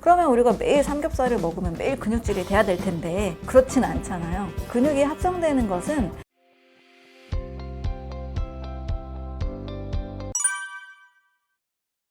그러면 우리가 매일 삼겹살을 먹으면 매일 근육질이 돼야 될 텐데 그렇진 않잖아요. 근육이 합성되는 것은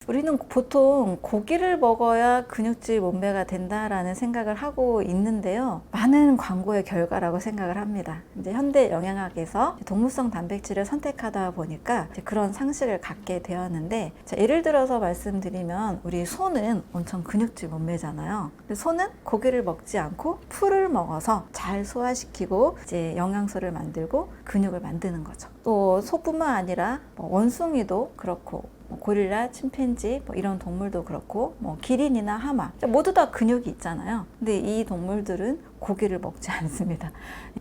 우리는 보통 고기를 먹어야 근육질 몸매가 된다라는 생각을 하고 있는데요. 많은 광고의 결과라고 생각을 합니다. 이제 현대 영양학에서 동물성 단백질을 선택하다 보니까 그런 상식을 갖게 되었는데, 예를 들어서 말씀드리면 우리 소는 엄청 근육질 몸매잖아요. 근데 소는 고기를 먹지 않고 풀을 먹어서 잘 소화시키고 이제 영양소를 만들고 근육을 만드는 거죠. 또 소뿐만 아니라 원숭이도 그렇고 고릴라, 침팬지 이런 동물도 그렇고 기린이나 하마 모두 다 근육이 있잖아요. 근데 이 동물들은 고기를 먹지 않습니다.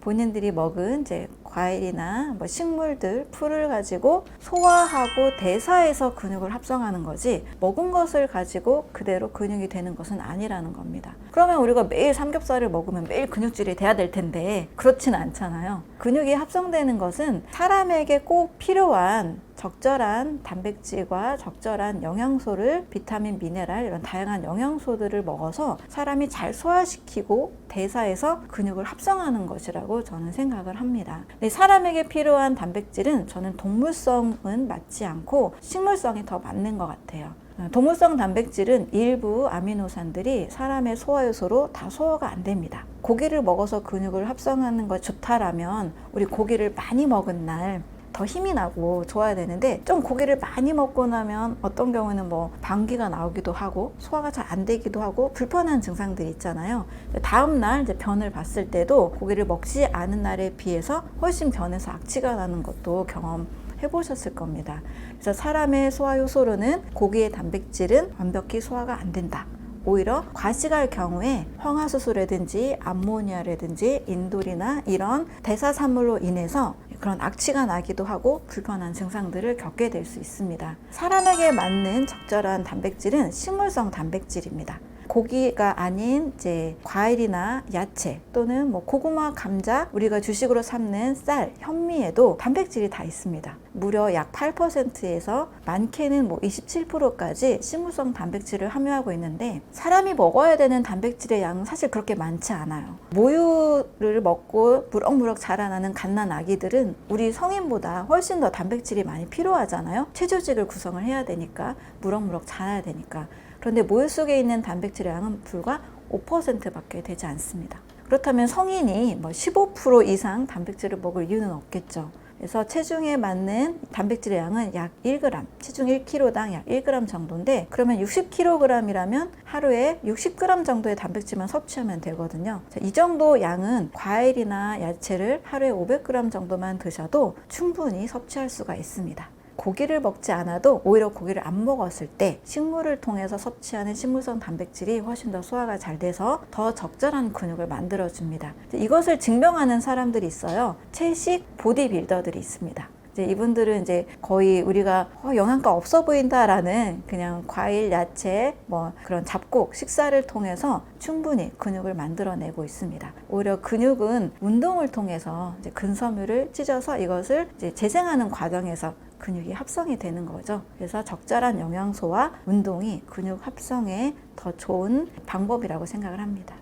본인들이 먹은 이제 과일이나 식물들, 풀을 가지고 소화하고 대사해서 근육을 합성하는 거지, 먹은 것을 가지고 그대로 근육이 되는 것은 아니라는 겁니다. 그러면 우리가 매일 삼겹살을 먹으면 매일 근육질이 돼야 될 텐데 그렇진 않잖아요. 근육이 합성되는 것은 사람에게 꼭 필요한 적절한 단백질과 적절한 영양소를, 비타민, 미네랄 이런 다양한 영양소들을 먹어서 사람이 잘 소화시키고 대사해서 근육을 합성하는 것이라고 저는 생각을 합니다. 근데 사람에게 필요한 단백질은 저는 동물성은 맞지 않고 식물성이 더 맞는 것 같아요. 동물성 단백질은 일부 아미노산들이 사람의 소화효소로 다 소화가 안 됩니다. 고기를 먹어서 근육을 합성하는 것 좋다라면 우리 고기를 많이 먹은 날 더 힘이 나고 좋아야 되는데, 좀 고기를 많이 먹고 나면 어떤 경우는 방귀가 나오기도 하고 소화가 잘 안 되기도 하고 불편한 증상들이 있잖아요. 다음날 이제 변을 봤을 때도 고기를 먹지 않은 날에 비해서 훨씬 변해서 악취가 나는 것도 경험해 보셨을 겁니다. 그래서 사람의 소화효소로는 고기의 단백질은 완벽히 소화가 안 된다. 오히려 과식할 경우에 황화수소라든지 암모니아라든지 인돌이나 이런 대사산물로 인해서 그런 악취가 나기도 하고 불편한 증상들을 겪게 될 수 있습니다. 사람에게 맞는 적절한 단백질은 식물성 단백질입니다. 고기가 아닌 이제 과일이나 야채 또는 고구마, 감자, 우리가 주식으로 삼는 쌀, 현미에도 단백질이 다 있습니다. 무려 약 8%에서 많게는 27%까지 식물성 단백질을 함유하고 있는데, 사람이 먹어야 되는 단백질의 양은 사실 그렇게 많지 않아요. 모유를 먹고 무럭무럭 자라나는 갓난 아기들은 우리 성인보다 훨씬 더 단백질이 많이 필요하잖아요. 체조직을 구성을 해야 되니까, 무럭무럭 자라야 되니까. 그런데 모유 속에 있는 단백질의 양은 불과 5%밖에 되지 않습니다. 그렇다면 성인이 15% 이상 단백질을 먹을 이유는 없겠죠. 그래서 체중에 맞는 단백질의 양은 약 1g, 체중 1kg당 약 1g 정도인데, 그러면 60kg이라면 하루에 60g 정도의 단백질만 섭취하면 되거든요. 이 정도 양은 과일이나 야채를 하루에 500g 정도만 드셔도 충분히 섭취할 수가 있습니다. 고기를 먹지 않아도 오히려 고기를 안 먹었을 때 식물을 통해서 섭취하는 식물성 단백질이 훨씬 더 소화가 잘 돼서 더 적절한 근육을 만들어줍니다. 이것을 증명하는 사람들이 있어요. 채식 보디빌더들이 있습니다. 이분들은 이제 거의 우리가 영양가 없어 보인다라는 그냥 과일, 야채, 그런 잡곡 식사를 통해서 충분히 근육을 만들어내고 있습니다. 오히려 근육은 운동을 통해서 이제 근섬유를 찢어서 이것을 이제 재생하는 과정에서 근육이 합성이 되는 거죠. 그래서 적절한 영양소와 운동이 근육 합성에 더 좋은 방법이라고 생각을 합니다.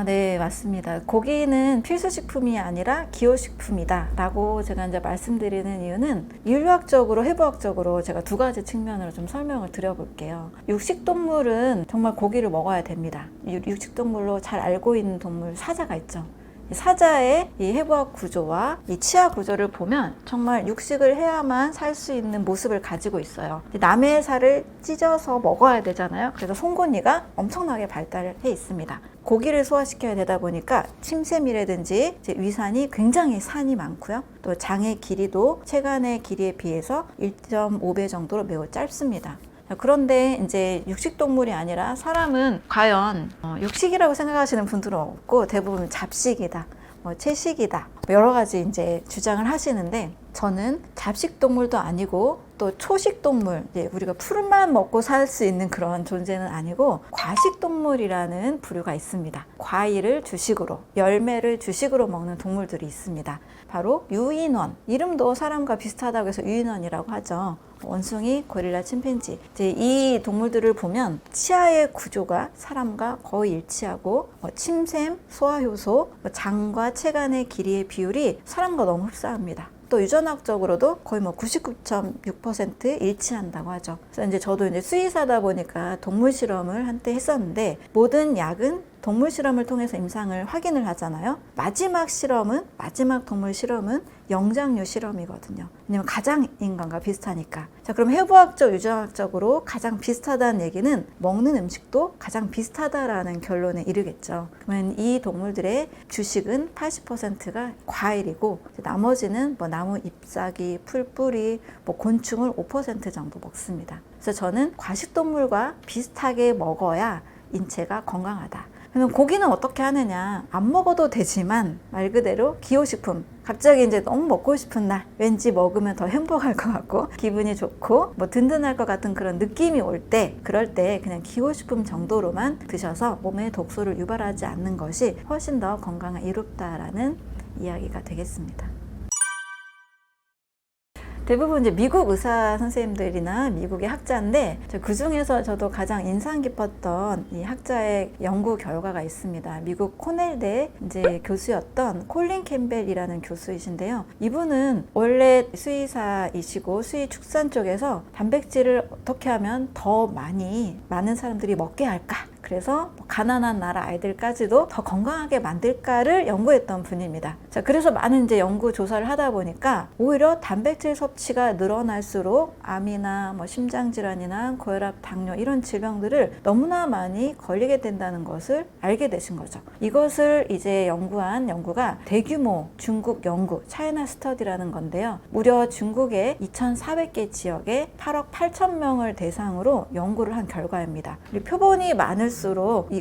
네, 맞습니다. 고기는 필수식품이 아니라 기호식품이다 라고 제가 이제 말씀드리는 이유는, 인류학적으로, 해부학적으로 제가 두 가지 측면으로 좀 설명을 드려볼게요. 육식동물은 정말 고기를 먹어야 됩니다. 육식동물로 잘 알고 있는 동물 사자가 있죠. 사자의 이 해부학 구조와 이 치아 구조를 보면 정말 육식을 해야만 살 수 있는 모습을 가지고 있어요. 남의 살을 찢어서 먹어야 되잖아요. 그래서 송곳니가 엄청나게 발달해 있습니다. 고기를 소화시켜야 되다 보니까 침샘이라든지 위산이 굉장히 산이 많고요. 또 장의 길이도 체간의 길이에 비해서 1.5배 정도로 매우 짧습니다. 그런데 이제 육식동물이 아니라 사람은 과연 육식이라고 생각하시는 분들은 없고 대부분 잡식이다, 채식이다, 여러 가지 이제 주장을 하시는데, 저는 잡식동물도 아니고 또 초식동물, 우리가 풀만 먹고 살 수 있는 그런 존재는 아니고 과식동물이라는 부류가 있습니다. 과일을 주식으로, 열매를 주식으로 먹는 동물들이 있습니다. 바로 유인원, 이름도 사람과 비슷하다고 해서 유인원이라고 하죠. 원숭이, 고릴라, 침팬지, 이제 이 동물들을 보면 치아의 구조가 사람과 거의 일치하고 침샘, 소화효소, 장과 체간의 길이의 비율이 사람과 너무 흡사합니다. 또 유전학적으로도 거의 99.6% 일치한다고 하죠. 그래서 이제 저도 이제 수의사다 보니까 동물 실험을 한때 했었는데, 모든 약은 동물 실험을 통해서 임상을 확인을 하잖아요. 마지막 동물 실험은 영장류 실험이거든요. 왜냐면 가장 인간과 비슷하니까. 자, 그럼 해부학적, 유전학적으로 가장 비슷하다는 얘기는 먹는 음식도 가장 비슷하다라는 결론에 이르겠죠. 그러면 이 동물들의 주식은 80%가 과일이고, 나머지는 나무 잎사귀, 풀뿌리, 곤충을 5% 정도 먹습니다. 그래서 저는 과식동물과 비슷하게 먹어야 인체가 건강하다. 그러면 고기는 어떻게 하느냐? 안 먹어도 되지만 말 그대로 기호식품. 갑자기 이제 너무 먹고 싶은 날, 왠지 먹으면 더 행복할 것 같고 기분이 좋고 든든할 것 같은 그런 느낌이 올 때, 그럴 때 그냥 기호식품 정도로만 드셔서 몸에 독소를 유발하지 않는 것이 훨씬 더 건강에 이롭다라는 이야기가 되겠습니다. 대부분 이제 미국 의사 선생님들이나 미국의 학자인데, 그 중에서 저도 가장 인상 깊었던 이 학자의 연구 결과가 있습니다. 미국 코넬대 이제 교수였던 콜린 캠벨이라는 교수이신데요. 이분은 원래 수의사이시고 수의 축산 쪽에서 단백질을 어떻게 하면 더 많은 사람들이 먹게 할까? 그래서 가난한 나라 아이들까지도 더 건강하게 만들까를 연구했던 분입니다. 자, 그래서 많은 이제 연구 조사를 하다 보니까 오히려 단백질 섭취가 늘어날수록 암이나 심장 질환이나 고혈압, 당뇨 이런 질병들을 너무나 많이 걸리게 된다는 것을 알게 되신 거죠. 이것을 이제 연구한 연구가 대규모 중국 연구, 차이나 스터디라는 건데요. 무려 중국의 2,400개 지역에 8억 8천 명을 대상으로 연구를 한 결과입니다. 표본이 많을수록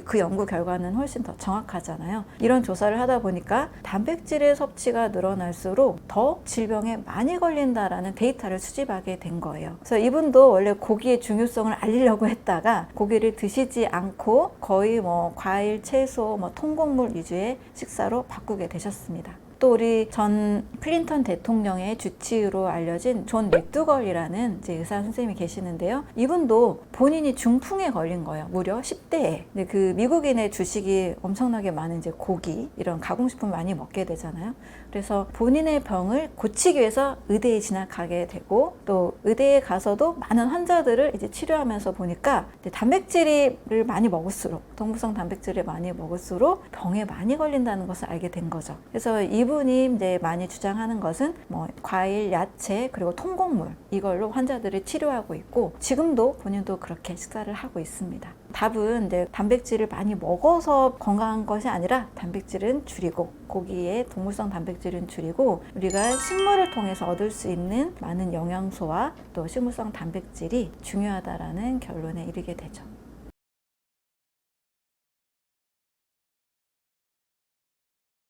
그 연구 결과는 훨씬 더 정확하잖아요. 이런 조사를 하다 보니까 단백질의 섭취가 늘어날수록 더 질병에 많이 걸린다라는 데이터를 수집하게 된 거예요. 그래서 이분도 원래 고기의 중요성을 알리려고 했다가 고기를 드시지 않고 거의 과일, 채소, 통곡물 위주의 식사로 바꾸게 되셨습니다. 또 우리 전 클린턴 대통령의 주치의로 알려진 존 맥두걸이라는 이제 의사 선생님이 계시는데요. 이분도 본인이 중풍에 걸린 거예요. 무려 10대에. 근데 그 미국인의 주식이 엄청나게 많은 이제 고기, 이런 가공식품 많이 먹게 되잖아요. 그래서 본인의 병을 고치기 위해서 의대에 진학하게 되고, 또 의대에 가서도 많은 환자들을 이제 치료하면서 보니까 단백질을 많이 먹을수록, 동물성 단백질을 많이 먹을수록 병에 많이 걸린다는 것을 알게 된 거죠. 그래서 이분이 이제 많이 주장하는 것은 과일, 야채, 그리고 통곡물, 이걸로 환자들을 치료하고 있고, 지금도 본인도 그렇게 식사를 하고 있습니다. 답은 이제 단백질을 많이 먹어서 건강한 것이 아니라 단백질은 줄이고, 고기의 동물성 단백질은 줄이고, 우리가 식물을 통해서 얻을 수 있는 많은 영양소와 또 식물성 단백질이 중요하다라는 결론에 이르게 되죠.